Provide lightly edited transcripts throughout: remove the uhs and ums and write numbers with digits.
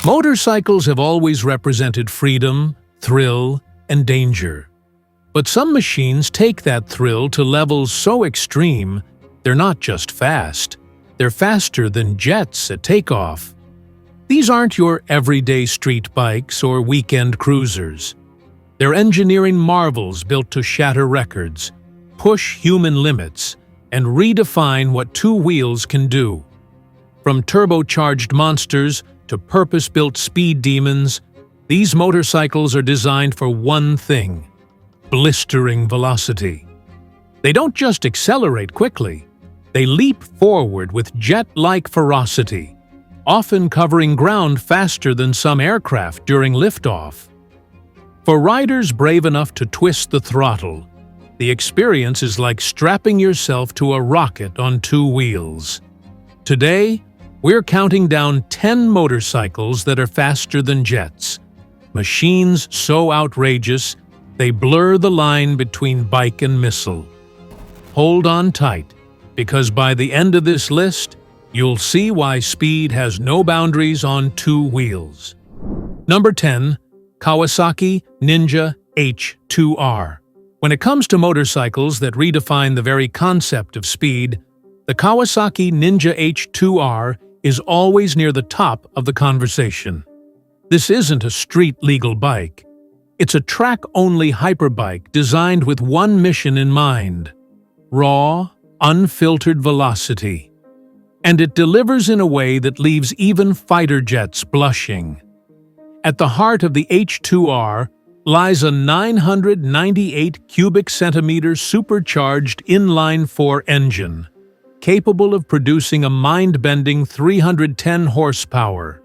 Motorcycles have always represented freedom, thrill, and danger. But some machines take that thrill to levels so extreme, they're not just fast, they're faster than jets at takeoff. These aren't your everyday street bikes or weekend cruisers. They're engineering marvels built to shatter records, push human limits, and redefine what two wheels can do. From turbocharged monsters to purpose-built speed demons, these motorcycles are designed for one thing: blistering velocity. They don't just accelerate quickly, they leap forward with jet-like ferocity, often covering ground faster than some aircraft during liftoff. For riders brave enough to twist the throttle, the experience is like strapping yourself to a rocket on two wheels. Today, we're counting down 10 motorcycles that are faster than jets. Machines so outrageous, they blur the line between bike and missile. Hold on tight, because by the end of this list, you'll see why speed has no boundaries on two wheels. Number 10. Kawasaki Ninja H2R. When it comes to motorcycles that redefine the very concept of speed, the Kawasaki Ninja H2R is always near the top of the conversation. This isn't a street-legal bike. It's a track-only hyperbike designed with one mission in mind: raw, unfiltered velocity. And it delivers in a way that leaves even fighter jets blushing. At the heart of the H2R lies a 998 cubic centimeter supercharged inline-4 engine, capable of producing a mind-bending 310 horsepower.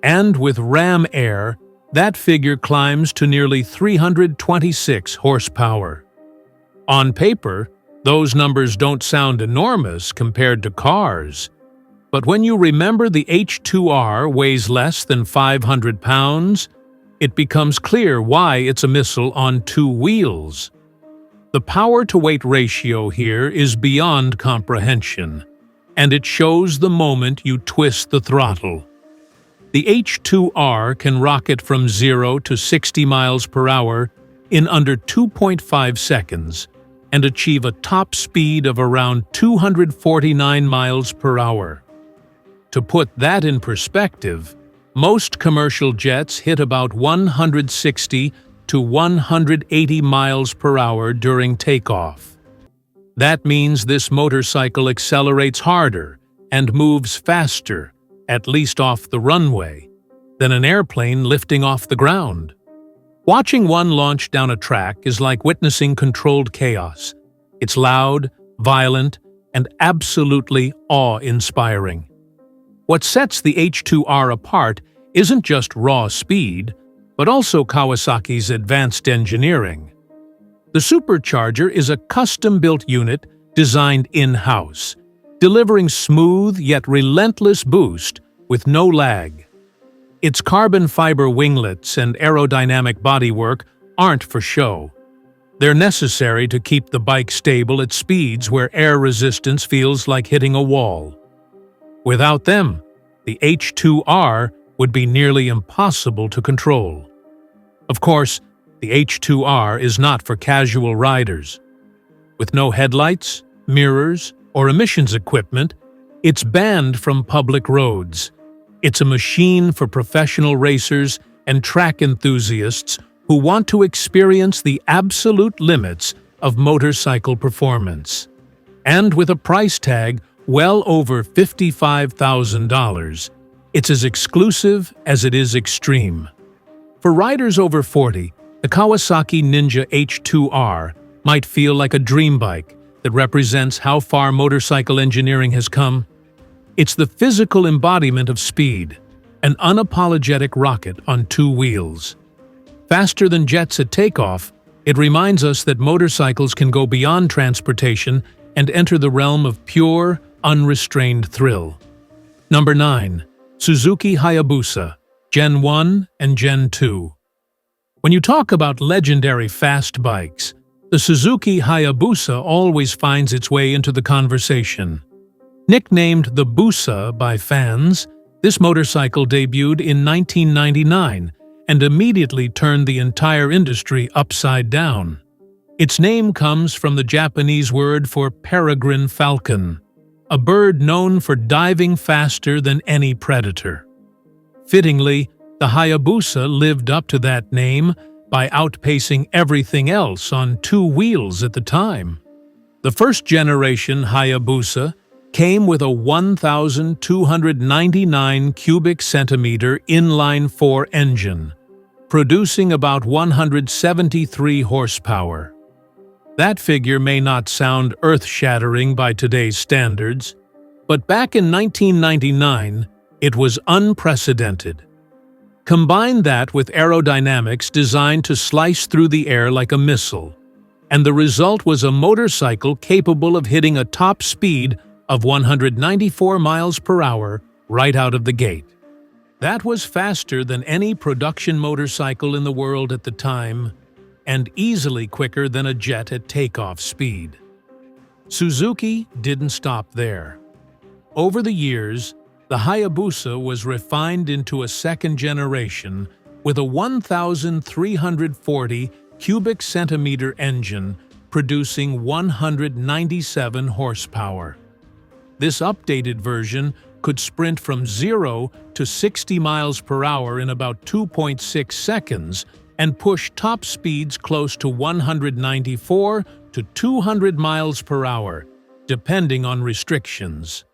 And with ram air, that figure climbs to nearly 326 horsepower. On paper, those numbers don't sound enormous compared to cars. But when you remember the H2R weighs less than 500 pounds, it becomes clear why it's a missile on two wheels. The power-to-weight ratio here is beyond comprehension, and it shows the moment you twist the throttle. The H2R can rocket from 0 to 60 miles per hour in under 2.5 seconds and achieve a top speed of around 249 miles per hour. To put that in perspective, most commercial jets hit about 160 to 180 miles per hour during takeoff. That means this motorcycle accelerates harder and moves faster, at least off the runway, than an airplane lifting off the ground. Watching one launch down a track is like witnessing controlled chaos. It's loud, violent, and absolutely awe-inspiring. What sets the H2R apart isn't just raw speed, but also Kawasaki's advanced engineering. The supercharger is a custom-built unit designed in-house, delivering smooth yet relentless boost with no lag. Its carbon fiber winglets and aerodynamic bodywork aren't for show. They're necessary to keep the bike stable at speeds where air resistance feels like hitting a wall. Without them, the H2R would be nearly impossible to control. Of course, the H2R is not for casual riders. With no headlights, mirrors, or emissions equipment, it's banned from public roads. It's a machine for professional racers and track enthusiasts who want to experience the absolute limits of motorcycle performance. And with a price tag well over $55,000, it's as exclusive as it is extreme. For riders over 40, the Kawasaki Ninja H2R might feel like a dream bike that represents how far motorcycle engineering has come. It's the physical embodiment of speed, an unapologetic rocket on two wheels. Faster than jets at takeoff, it reminds us that motorcycles can go beyond transportation and enter the realm of pure, unrestrained thrill. Number 9. Suzuki Hayabusa, Gen 1 and Gen 2. When you talk about legendary fast bikes, the Suzuki Hayabusa always finds its way into the conversation. Nicknamed the Busa by fans, This motorcycle debuted in 1999 and immediately turned the entire industry upside down. Its name comes from the Japanese word for peregrine falcon, a bird known for diving faster than any predator. Fittingly, the Hayabusa lived up to that name by outpacing everything else on two wheels at the time. The first-generation Hayabusa came with a 1,299 cubic centimeter inline-4 engine, producing about 173 horsepower. That figure may not sound earth-shattering by today's standards, but back in 1999, it was unprecedented. Combine that with aerodynamics designed to slice through the air like a missile, and the result was a motorcycle capable of hitting a top speed of 194 miles per hour right out of the gate. That was faster than any production motorcycle in the world at the time, and easily quicker than a jet at takeoff speed. Suzuki didn't stop there. Over the years, the Hayabusa was refined into a second generation with a 1,340 cubic centimeter engine producing 197 horsepower. This updated version could sprint from 0 to 60 miles per hour in about 2.6 seconds and push top speeds close to 194 to 200 miles per hour, depending on restrictions.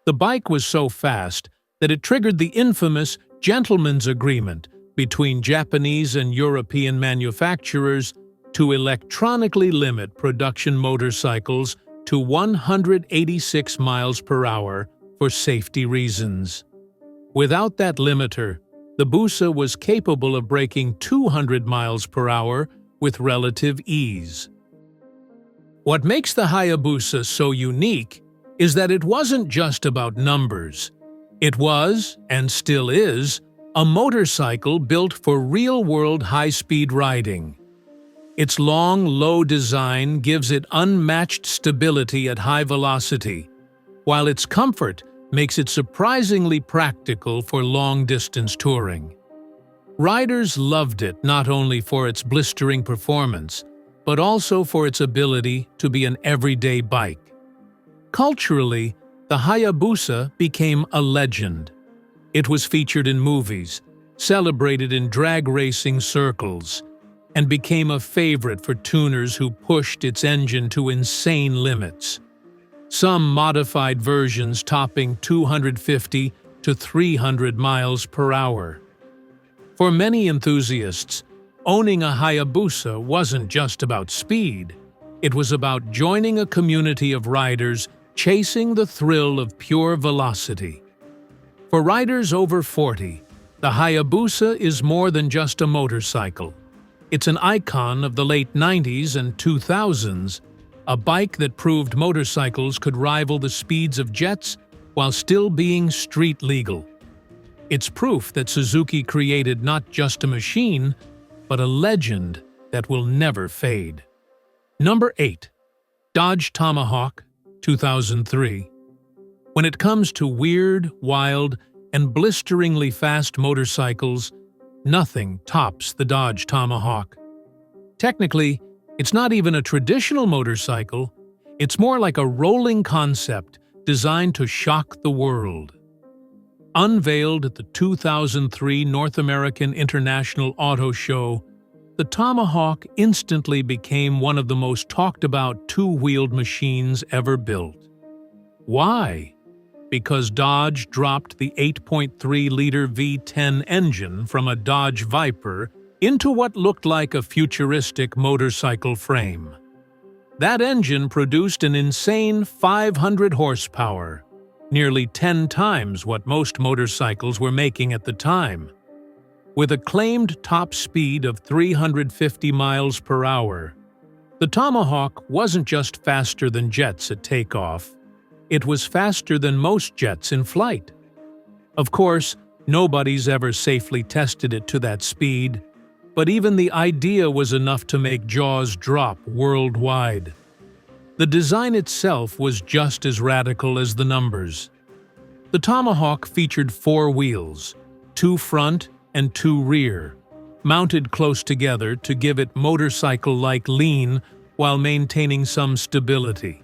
The bike was so fast that it triggered the infamous gentleman's agreement between Japanese and European manufacturers to electronically limit production motorcycles to 186 miles per hour for safety reasons. Without that limiter, the Busa was capable of breaking 200 miles per hour with relative ease. What makes the Hayabusa so unique is that it wasn't just about numbers. It was, and still is, a motorcycle built for real-world high-speed riding. Its long, low design gives it unmatched stability at high velocity, while its comfort makes it surprisingly practical for long-distance touring. Riders loved it not only for its blistering performance, but also for its ability to be an everyday bike. Culturally, the Hayabusa became a legend. It was featured in movies, celebrated in drag racing circles, and became a favorite for tuners who pushed its engine to insane limits. Some modified versions topping 250 to 300 miles per hour. For many enthusiasts, owning a Hayabusa wasn't just about speed. It was about joining a community of riders chasing the thrill of pure velocity. For riders over 40, the Hayabusa is more than just a motorcycle. It's an icon of the late 90s and 2000s, a bike that proved motorcycles could rival the speeds of jets while still being street legal. It's proof that Suzuki created not just a machine, but a legend that will never fade. Number 8. Dodge Tomahawk 2003. When it comes to weird, wild, and blisteringly fast motorcycles, nothing tops the Dodge Tomahawk. Technically, it's not even a traditional motorcycle, it's more like a rolling concept designed to shock the world. Unveiled at the 2003 North American International Auto Show, the Tomahawk instantly became one of the most talked-about two-wheeled machines ever built. Why? Because Dodge dropped the 8.3-liter V10 engine from a Dodge Viper into what looked like a futuristic motorcycle frame. That engine produced an insane 500 horsepower, nearly 10 times what most motorcycles were making at the time. With a claimed top speed of 350 miles per hour, the Tomahawk wasn't just faster than jets at takeoff, it was faster than most jets in flight. Of course, nobody's ever safely tested it to that speed, but even the idea was enough to make jaws drop worldwide. The design itself was just as radical as the numbers. The Tomahawk featured 4 wheels, 2 front and 2 rear, mounted close together to give it motorcycle-like lean while maintaining some stability.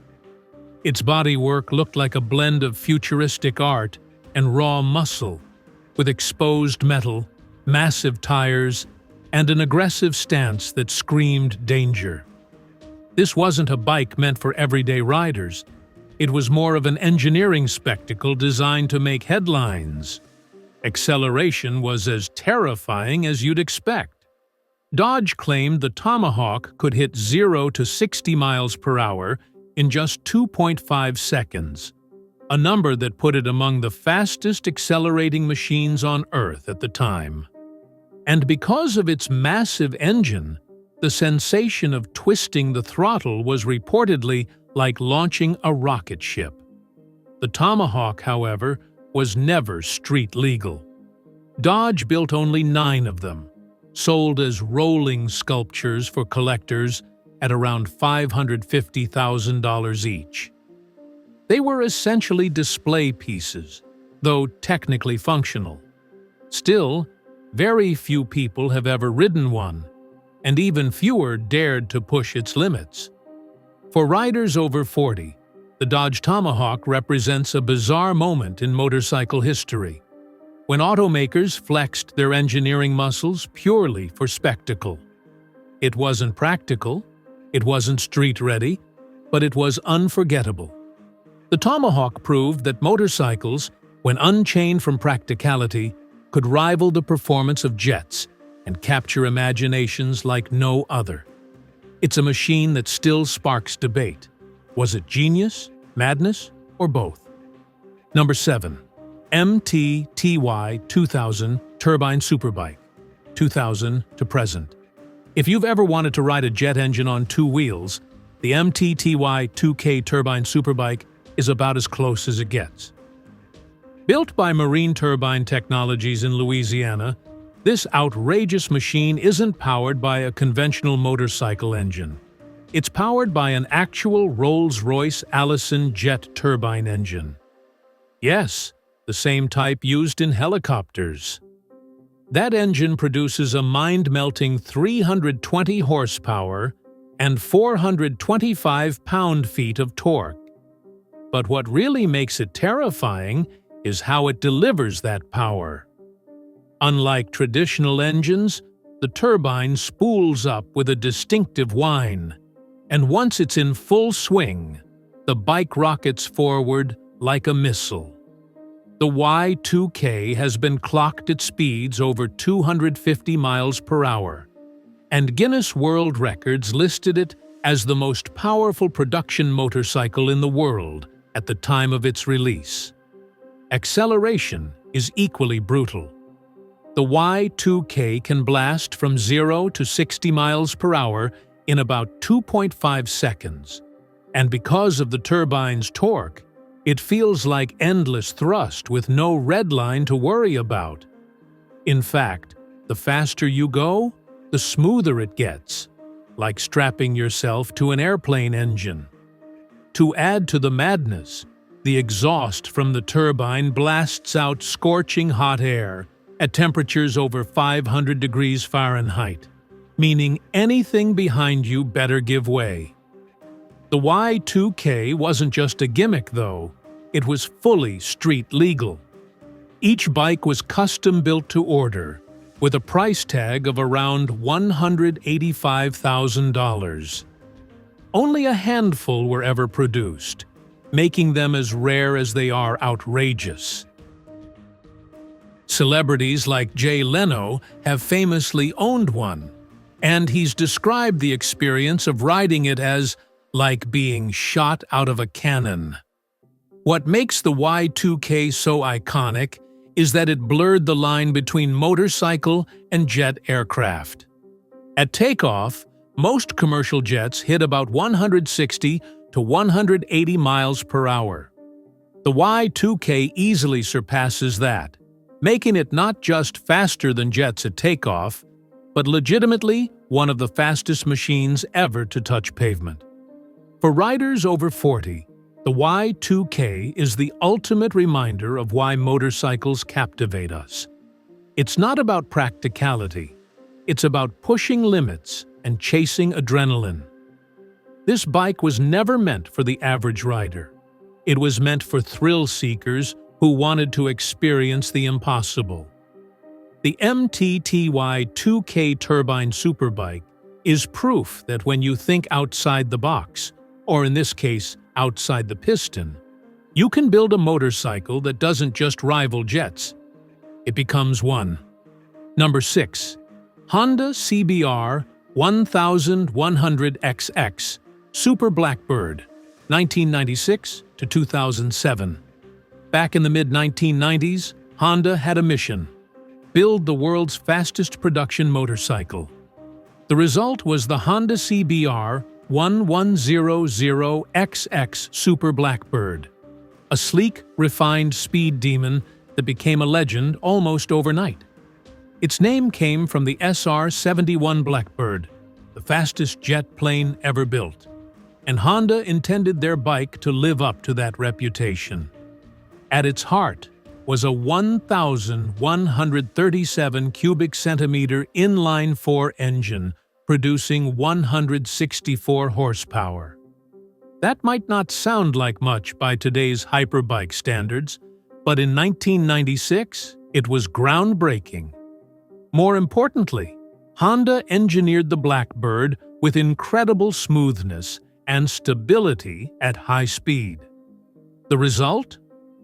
Its bodywork looked like a blend of futuristic art and raw muscle, with exposed metal, massive tires, and an aggressive stance that screamed danger. This wasn't a bike meant for everyday riders. It was more of an engineering spectacle designed to make headlines. Acceleration was as terrifying as you'd expect. Dodge claimed the Tomahawk could hit 0 to 60 miles per hour in just 2.5 seconds, a number that put it among the fastest accelerating machines on Earth at the time. And because of its massive engine, the sensation of twisting the throttle was reportedly like launching a rocket ship. The Tomahawk, however, was never street legal. Dodge built only 9 of them, sold as rolling sculptures for collectors at around $550,000 each. They were essentially display pieces, though technically functional. Still, very few people have ever ridden one, and even fewer dared to push its limits. For riders over 40, the Dodge Tomahawk represents a bizarre moment in motorcycle history, when automakers flexed their engineering muscles purely for spectacle. It wasn't practical, it wasn't street-ready, but it was unforgettable. The Tomahawk proved that motorcycles, when unchained from practicality, could rival the performance of jets and capture imaginations like no other. It's a machine that still sparks debate. Was it genius, madness, or both? Number 7. MTT Y2K Turbine Superbike, 2000 to present. If you've ever wanted to ride a jet engine on 2 wheels, the MTT Y2K Turbine Superbike is about as close as it gets. Built by Marine Turbine Technologies in Louisiana, this outrageous machine isn't powered by a conventional motorcycle engine. It's powered by an actual Rolls-Royce Allison jet turbine engine. Yes, the same type used in helicopters. That engine produces a mind-melting 320 horsepower and 425 pound-feet of torque. But what really makes it terrifying is how it delivers that power. Unlike traditional engines, the turbine spools up with a distinctive whine, and once it's in full swing, the bike rockets forward like a missile. The Y2K has been clocked at speeds over 250 miles per hour, and Guinness World Records listed it as the most powerful production motorcycle in the world at the time of its release. Acceleration is equally brutal. The Y2K can blast from 0 to 60 miles per hour in about 2.5 seconds, and because of the turbine's torque, it feels like endless thrust with no red line to worry about. In fact, the faster you go, the smoother it gets, like strapping yourself to an airplane engine. To add to the madness, the exhaust from the turbine blasts out scorching hot air at temperatures over 500 degrees Fahrenheit, meaning anything behind you better give way. The Y2K wasn't just a gimmick, though. It was fully street legal. Each bike was custom-built to order, with a price tag of around $185,000. Only a handful were ever produced, making them as rare as they are outrageous. Celebrities like Jay Leno have famously owned one, and he's described the experience of riding it as like being shot out of a cannon. What makes the Y2K so iconic is that it blurred the line between motorcycle and jet aircraft. At takeoff, most commercial jets hit about 160 to 180 miles per hour. The Y2K easily surpasses that, making it not just faster than jets at takeoff, but legitimately one of the fastest machines ever to touch pavement. For riders over 40, The Y2K is the ultimate reminder of why motorcycles captivate us. It's not about practicality. It's about pushing limits and chasing adrenaline. This bike was never meant for the average rider. It was meant for thrill seekers who wanted to experience the impossible. The MTT Y2K Turbine Superbike is proof that when you think outside the box, or in this case, outside the piston, you can build a motorcycle that doesn't just rival jets. It becomes one. Number 6. Honda CBR 1100XX Super Blackbird, 1996 to 2007. Back in the mid-1990s, Honda had a mission: build the world's fastest production motorcycle. The result was the Honda CBR 1100XX Super Blackbird, a sleek, refined speed demon that became a legend almost overnight. Its name came from the SR-71 Blackbird, the fastest jet plane ever built, and Honda intended their bike to live up to that reputation. At its heart was a 1,137 cubic centimeter inline-4 engine producing 164 horsepower. That might not sound like much by today's hyperbike standards, but in 1996, it was groundbreaking. More importantly, Honda engineered the Blackbird with incredible smoothness and stability at high speed. The result?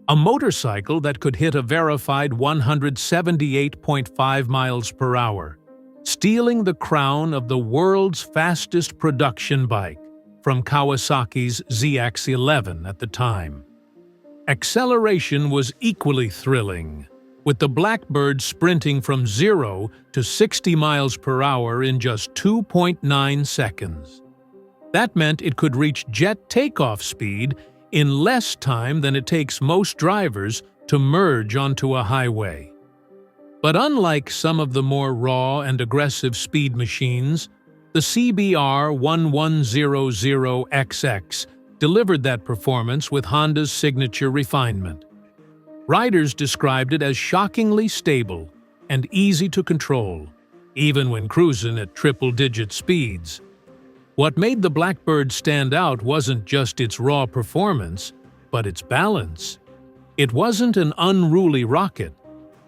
A motorcycle that could hit a verified 178.5 miles per hour, stealing the crown of the world's fastest production bike from Kawasaki's ZX-11 at the time. Acceleration was equally thrilling, with the Blackbird sprinting from 0 to 60 miles per hour in just 2.9 seconds. That meant it could reach jet takeoff speed in less time than it takes most drivers to merge onto a highway. But unlike some of the more raw and aggressive speed machines, the CBR 1100XX delivered that performance with Honda's signature refinement. Riders described it as shockingly stable and easy to control, even when cruising at triple-digit speeds. What made the Blackbird stand out wasn't just its raw performance, but its balance. It wasn't an unruly rocket.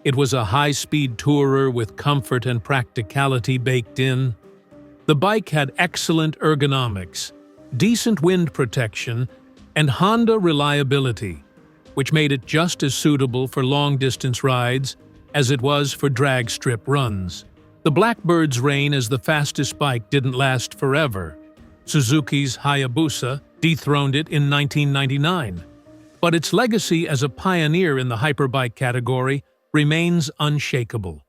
It was a high-speed tourer with comfort and practicality baked in. The bike had excellent ergonomics, decent wind protection, and Honda reliability, which made it just as suitable for long-distance rides as it was for drag strip runs. The Blackbird's reign as the fastest bike didn't last forever. Suzuki's Hayabusa dethroned it in 1999, but its legacy as a pioneer in the hyperbike category remains unshakable.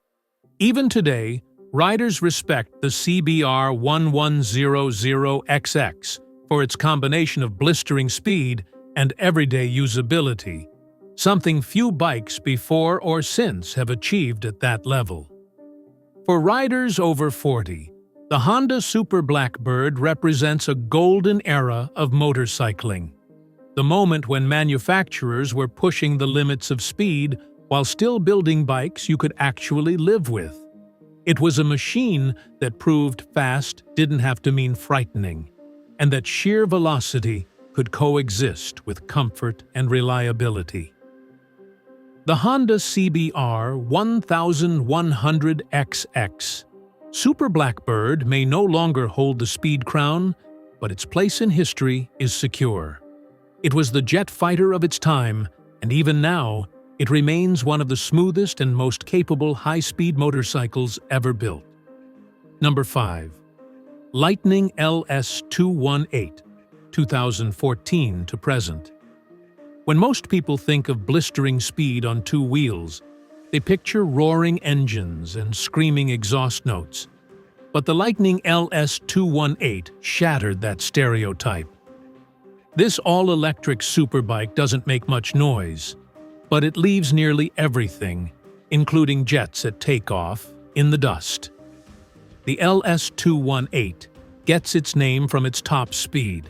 Even today, riders respect the CBR 1100XX for its combination of blistering speed and everyday usability, something few bikes before or since have achieved at that level. For riders over 40, the Honda Super Blackbird represents a golden era of motorcycling, the moment when manufacturers were pushing the limits of speed while still building bikes you could actually live with. It was a machine that proved fast didn't have to mean frightening, and that sheer velocity could coexist with comfort and reliability. The Honda CBR 1100XX Super Blackbird may no longer hold the speed crown, but its place in history is secure. It was the jet fighter of its time, and even now, it remains one of the smoothest and most capable high-speed motorcycles ever built. Number 5. Lightning LS218, 2014 to present. When most people think of blistering speed on two wheels, they picture roaring engines and screaming exhaust notes. But the Lightning LS218 shattered that stereotype. This all-electric superbike doesn't make much noise, but it leaves nearly everything, including jets at takeoff, in the dust. The LS218 gets its name from its top speed.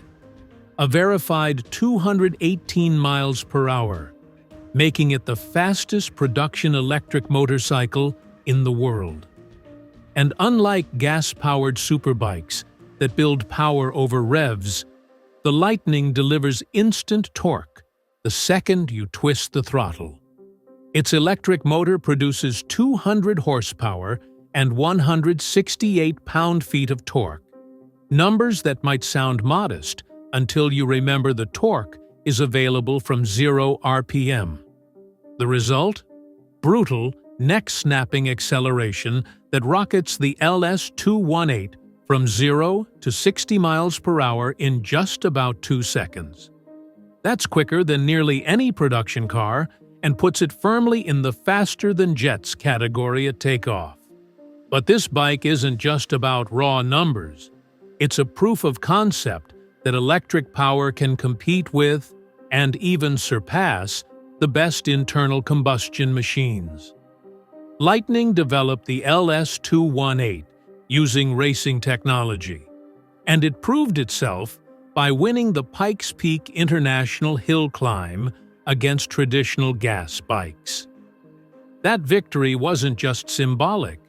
a verified 218 miles per hour, making it the fastest production electric motorcycle in the world. And unlike gas-powered superbikes that build power over revs, the Lightning delivers instant torque the second you twist the throttle. Its electric motor produces 200 horsepower and 168 pound-feet of torque. Numbers that might sound modest until you remember the torque is available from 0 RPM. The result? Brutal, neck-snapping acceleration that rockets the LS218 from 0 to 60 miles per hour in just about 2 seconds. That's quicker than nearly any production car and puts it firmly in the faster-than-jets category at takeoff. But this bike isn't just about raw numbers. It's a proof of concept that electric power can compete with, and even surpass, the best internal combustion machines. Lightning developed the LS218 using racing technology, and it proved itself by winning the Pikes Peak International Hill Climb against traditional gas bikes. That victory wasn't just symbolic.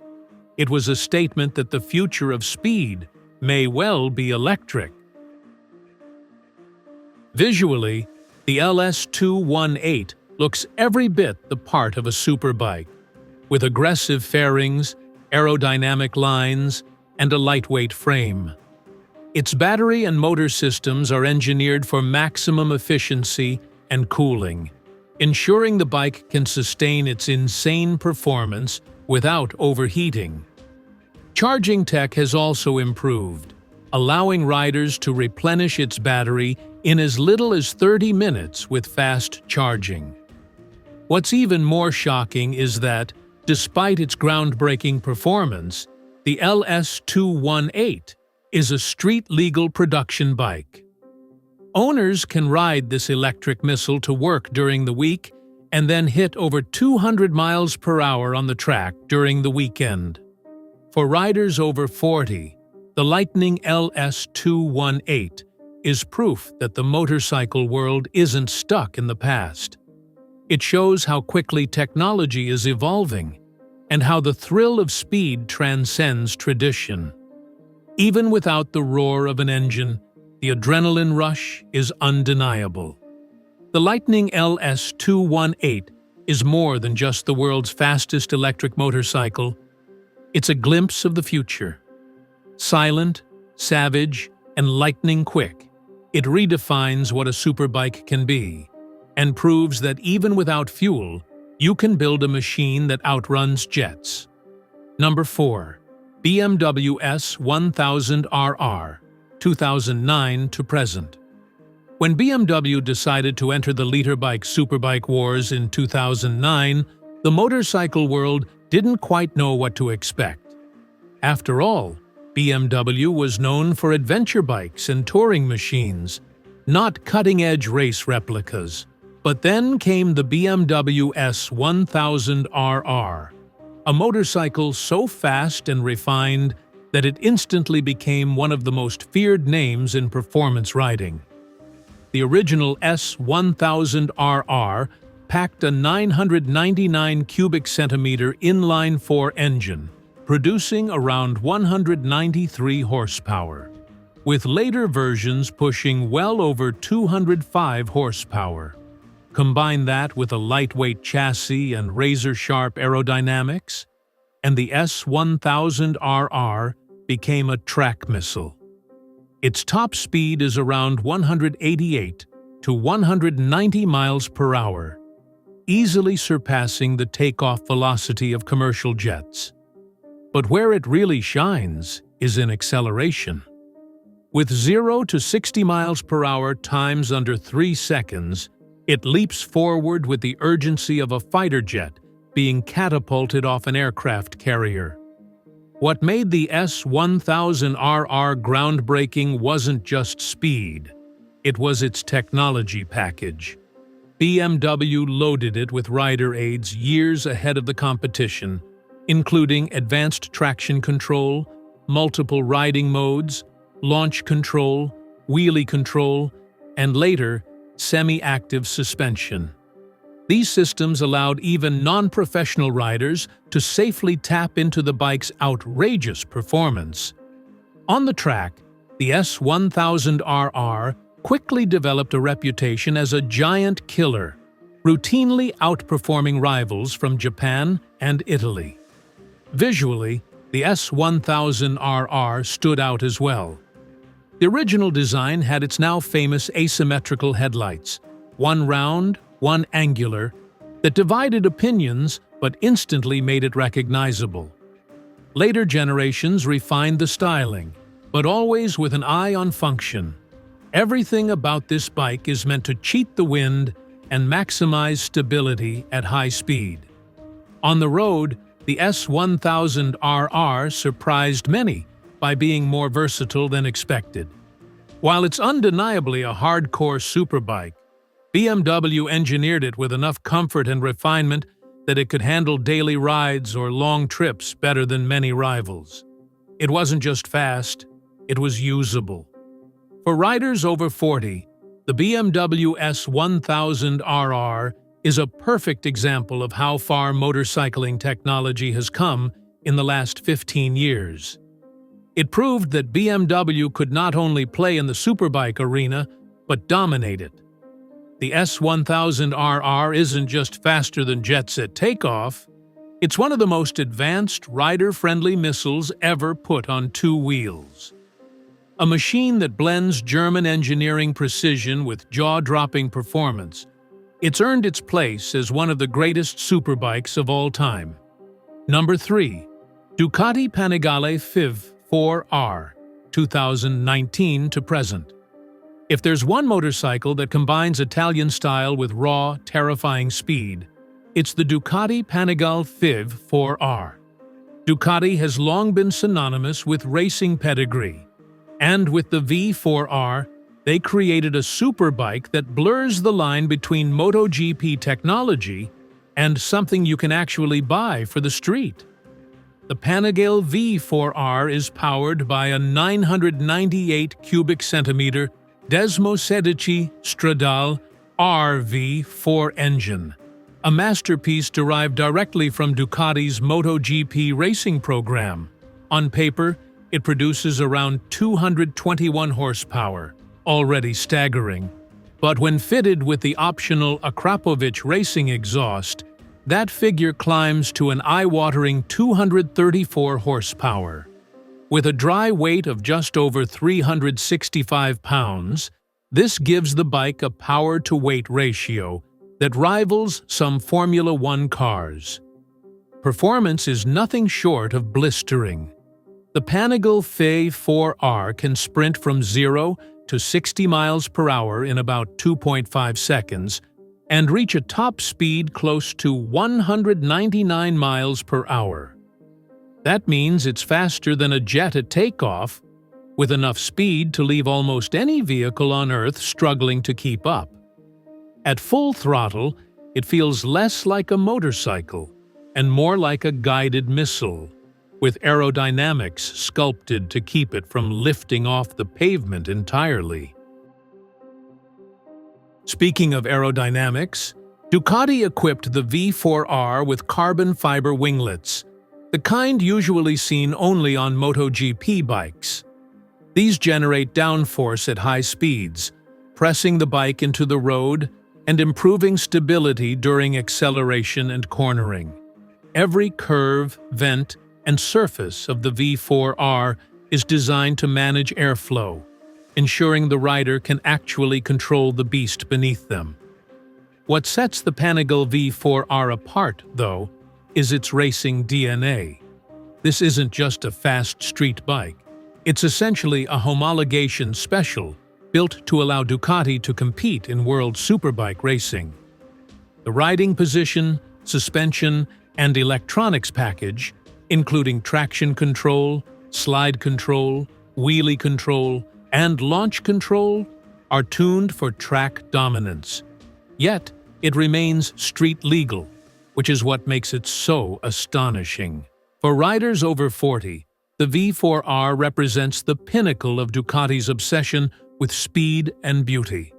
It was a statement that the future of speed may well be electric. Visually, the LS218 looks every bit the part of a superbike, with aggressive fairings, aerodynamic lines, and a lightweight frame. Its battery and motor systems are engineered for maximum efficiency and cooling, ensuring the bike can sustain its insane performance without overheating. Charging tech has also improved, allowing riders to replenish its battery in as little as 30 minutes with fast charging. What's even more shocking is that, despite its groundbreaking performance, the LS218 is a street-legal production bike. Owners can ride this electric missile to work during the week and then hit over 200 miles per hour on the track during the weekend. For riders over 40, the Lightning LS218 is proof that the motorcycle world isn't stuck in the past. It shows how quickly technology is evolving and how the thrill of speed transcends tradition. Even without the roar of an engine, the adrenaline rush is undeniable. The Lightning LS218 is more than just the world's fastest electric motorcycle. It's a glimpse of the future. Silent, savage, and lightning quick, it redefines what a superbike can be, and proves that even without fuel, you can build a machine that outruns jets. Number 4. BMW S1000RR, 2009 to present. When BMW decided to enter the liter bike superbike wars in 2009, the motorcycle world didn't quite know what to expect. After all, BMW was known for adventure bikes and touring machines, not cutting-edge race replicas. But then came the BMW S1000RR, a motorcycle so fast and refined that it instantly became one of the most feared names in performance riding. The original S1000RR packed a 999 cubic centimeter inline-4 engine, producing around 193 horsepower, with later versions pushing well over 205 horsepower. Combine that with a lightweight chassis and razor-sharp aerodynamics, and the S1000RR became a track missile. Its top speed is around 188 to 190 miles per hour, easily surpassing the takeoff velocity of commercial jets. But where it really shines is in acceleration. With 0 to 60 miles per hour times under 3 seconds, it leaps forward with the urgency of a fighter jet being catapulted off an aircraft carrier. What made the S1000RR groundbreaking wasn't just speed, it was its technology package. BMW loaded it with rider aids years ahead of the competition, including advanced traction control, multiple riding modes, launch control, wheelie control, and later, semi-active suspension. These systems allowed even non-professional riders to safely tap into the bike's outrageous performance. On the track, the S1000RR quickly developed a reputation as a giant killer, routinely outperforming rivals from Japan and Italy. Visually, the S1000RR stood out as well. The original design had its now famous asymmetrical headlights, one round, one angular, that divided opinions but instantly made it recognizable. Later generations refined the styling, but always with an eye on function. Everything about this bike is meant to cheat the wind and maximize stability at high speed. On the road, the S1000RR surprised many by being more versatile than expected. While it's undeniably a hardcore superbike, BMW engineered it with enough comfort and refinement that it could handle daily rides or long trips better than many rivals. It wasn't just fast, it was usable. For riders over 40, the BMW S1000RR is a perfect example of how far motorcycling technology has come in the last 15 years. It proved that BMW could not only play in the superbike arena, but dominate it. The S1000RR isn't just faster than jets at takeoff, it's one of the most advanced rider-friendly missiles ever put on two wheels. A machine that blends German engineering precision with jaw-dropping performance, it's earned its place as one of the greatest superbikes of all time. Number 3. Ducati Panigale V4R, 2019 to present. If there's one motorcycle that combines Italian style with raw, terrifying speed, it's the Ducati Panigale V4R. Ducati has long been synonymous with racing pedigree, and with the V4R, they created a superbike that blurs the line between MotoGP technology and something you can actually buy for the street. The Panigale V4R is powered by a 998 cubic centimeter Desmosedici Stradale RV4 engine, a masterpiece derived directly from Ducati's MotoGP racing program. On paper, it produces around 221 horsepower, already staggering. But when fitted with the optional Akrapovic racing exhaust, that figure climbs to an eye-watering 234 horsepower. With a dry weight of just over 365 pounds, this gives the bike a power-to-weight ratio that rivals some Formula One cars. Performance is nothing short of blistering. The Panigale V4R can sprint from 0 to 60 miles per hour in about 2.5 seconds and reach a top speed close to 199 miles per hour. That means it's faster than a jet at takeoff, with enough speed to leave almost any vehicle on Earth struggling to keep up. At full throttle, it feels less like a motorcycle and more like a guided missile, with aerodynamics sculpted to keep it from lifting off the pavement entirely. Speaking of aerodynamics, Ducati equipped the V4R with carbon fiber winglets, the kind usually seen only on MotoGP bikes. These generate downforce at high speeds, pressing the bike into the road and improving stability during acceleration and cornering. Every curve, vent, and surface of the V4R is designed to manage airflow, ensuring the rider can actually control the beast beneath them. What sets the Panigale V4R apart, though, is its racing DNA. This isn't just a fast street bike. It's essentially a homologation special built to allow Ducati to compete in world superbike racing. The riding position, suspension, and electronics package, including traction control, slide control, wheelie control, and launch control, are tuned for track dominance. Yet, it remains street legal, which is what makes it so astonishing. For riders over 40, the V4R represents the pinnacle of Ducati's obsession with speed and beauty.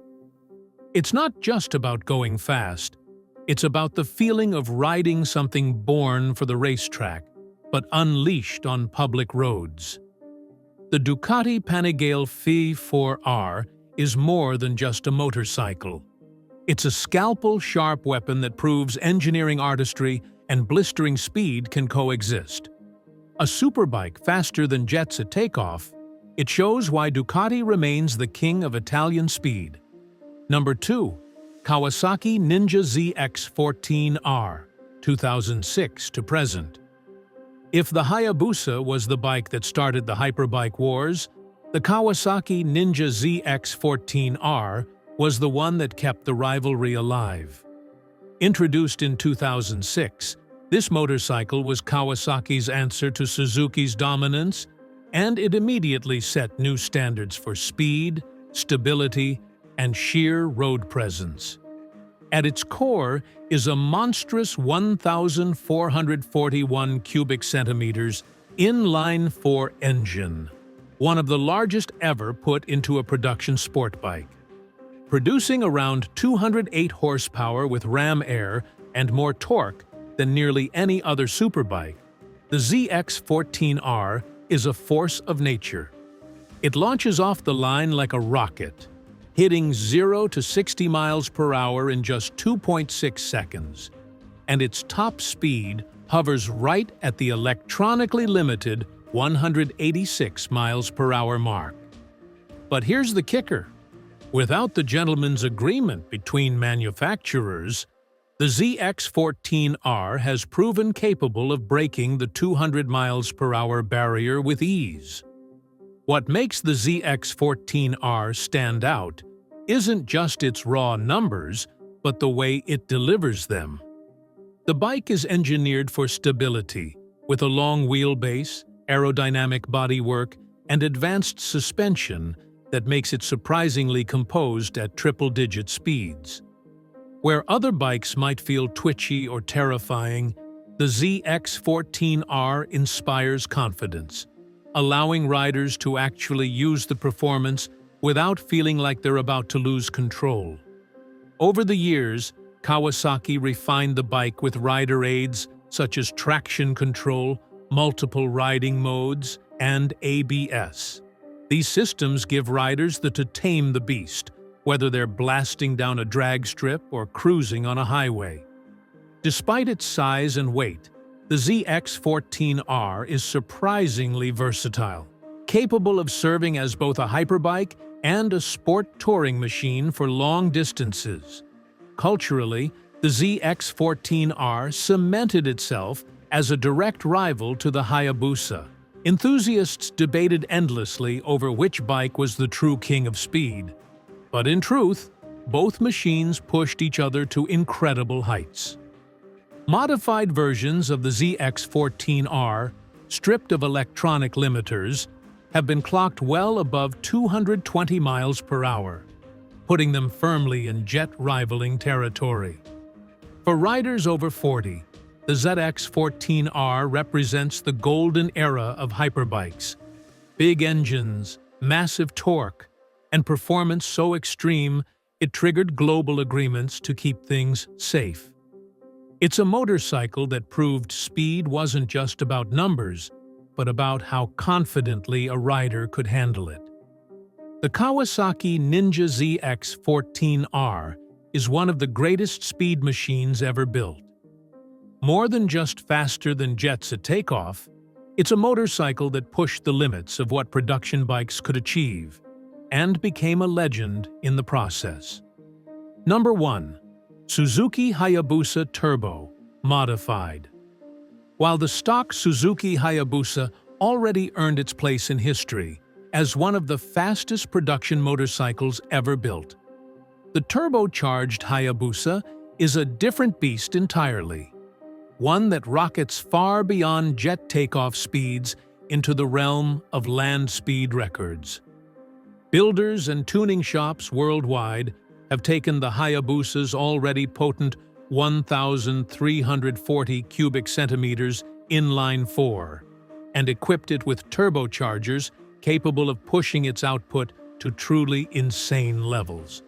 It's not just about going fast. It's about the feeling of riding something born for the racetrack, but unleashed on public roads. The Ducati Panigale V4R is more than just a motorcycle. It's a scalpel-sharp weapon that proves engineering artistry and blistering speed can coexist. A superbike faster than jets at takeoff, it shows why Ducati remains the king of Italian speed. Number 2. Kawasaki Ninja ZX14R, 2006 to present. If the Hayabusa was the bike that started the hyperbike wars, the Kawasaki Ninja ZX14R was the one that kept the rivalry alive. Introduced in 2006, this motorcycle was Kawasaki's answer to Suzuki's dominance, and it immediately set new standards for speed, stability, and sheer road presence. At its core is a monstrous 1,441 cubic centimeters inline-4 engine, one of the largest ever put into a production sport bike. Producing around 208 horsepower with ram air and more torque than nearly any other superbike, the ZX14R is a force of nature. It launches off the line like a rocket, hitting 0 to 60 miles per hour in just 2.6 seconds, and its top speed hovers right at the electronically limited 186 miles per hour mark. But here's the kicker. Without the gentleman's agreement between manufacturers, the ZX14R has proven capable of breaking the 200 miles per hour barrier with ease. What makes the ZX14R stand out isn't just its raw numbers, but the way it delivers them. The bike is engineered for stability, with a long wheelbase, aerodynamic bodywork, and advanced suspension that makes it surprisingly composed at triple-digit speeds. Where other bikes might feel twitchy or terrifying, the ZX14R inspires confidence, allowing riders to actually use the performance without feeling like they're about to lose control. Over the years, Kawasaki refined the bike with rider aids such as traction control, multiple riding modes, and ABS. These systems give riders the to tame the beast, whether they're blasting down a drag strip or cruising on a highway. Despite its size and weight, the ZX14R is surprisingly versatile, capable of serving as both a hyperbike and a sport touring machine for long distances. Culturally, the ZX14R cemented itself as a direct rival to the Hayabusa. Enthusiasts debated endlessly over which bike was the true king of speed. But in truth, both machines pushed each other to incredible heights. Modified versions of the ZX14R, stripped of electronic limiters, have been clocked well above 220 miles per hour, putting them firmly in jet-rivaling territory. For riders over 40, the ZX14R represents the golden era of hyperbikes. Big engines, massive torque, and performance so extreme it triggered global agreements to keep things safe. It's a motorcycle that proved speed wasn't just about numbers, but about how confidently a rider could handle it. The Kawasaki Ninja ZX14R is one of the greatest speed machines ever built. More than just faster than jets at takeoff, it's a motorcycle that pushed the limits of what production bikes could achieve, and became a legend in the process. Number 1. Suzuki Hayabusa Turbo, Modified. While the stock Suzuki Hayabusa already earned its place in history as one of the fastest production motorcycles ever built, the turbocharged Hayabusa is a different beast entirely. One that rockets far beyond jet takeoff speeds into the realm of land speed records. Builders and tuning shops worldwide have taken the Hayabusa's already potent 1,340 cubic centimeters inline-4 and equipped it with turbochargers capable of pushing its output to truly insane levels.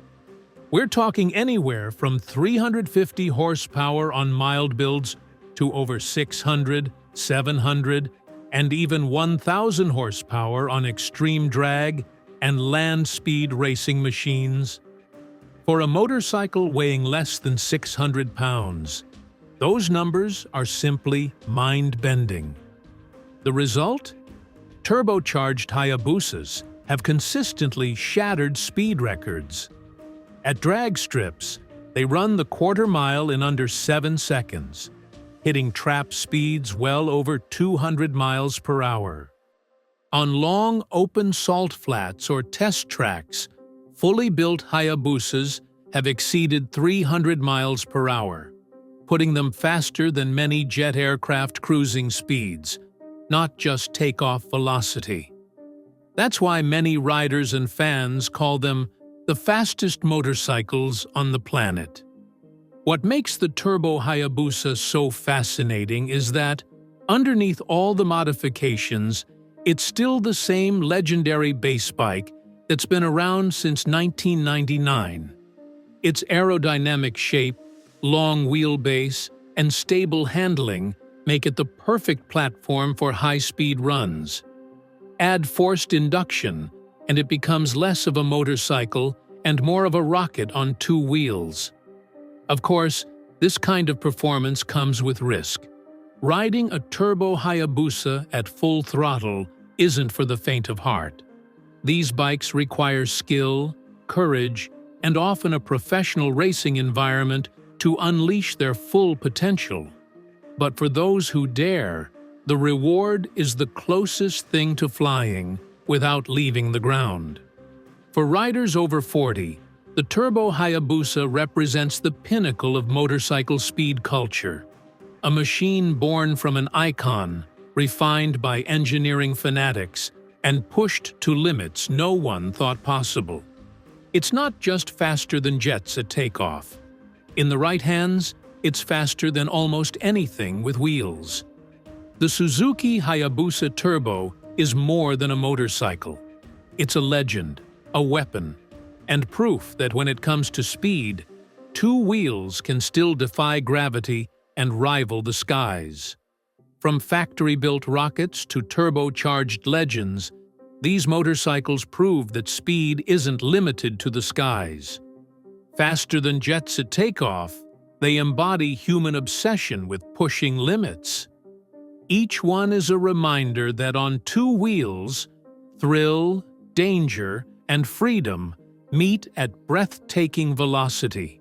We're talking anywhere from 350 horsepower on mild builds to over 600, 700, and even 1,000 horsepower on extreme drag and land speed racing machines. For a motorcycle weighing less than 600 pounds, those numbers are simply mind-bending. The result? Turbocharged Hayabusas have consistently shattered speed records. At drag strips, they run the quarter mile in under 7 seconds, hitting trap speeds well over 200 miles per hour. On long, open salt flats or test tracks, fully built Hayabusas have exceeded 300 miles per hour, putting them faster than many jet aircraft cruising speeds, not just takeoff velocity. That's why many riders and fans call them the fastest motorcycles on the planet. What makes the Turbo Hayabusa so fascinating is that, underneath all the modifications, it's still the same legendary base bike that's been around since 1999. Its aerodynamic shape, long wheelbase, and stable handling make it the perfect platform for high-speed runs. Add forced induction, and it becomes less of a motorcycle and more of a rocket on 2 wheels. Of course, this kind of performance comes with risk. Riding a Turbo Hayabusa at full throttle isn't for the faint of heart. These bikes require skill, courage, and often a professional racing environment to unleash their full potential. But for those who dare, the reward is the closest thing to flying without leaving the ground. For riders over 40, the Turbo Hayabusa represents the pinnacle of motorcycle speed culture, a machine born from an icon, refined by engineering fanatics, and pushed to limits no one thought possible. It's not just faster than jets at takeoff. In the right hands, it's faster than almost anything with wheels. The Suzuki Hayabusa Turbo is more than a motorcycle. It's a legend, a weapon, and proof that when it comes to speed, 2 wheels can still defy gravity and rival the skies. From factory-built rockets to turbocharged legends, these motorcycles prove that speed isn't limited to the skies. Faster than jets at takeoff, they embody human obsession with pushing limits. Each one is a reminder that on 2 wheels, thrill, danger, and freedom meet at breathtaking velocity.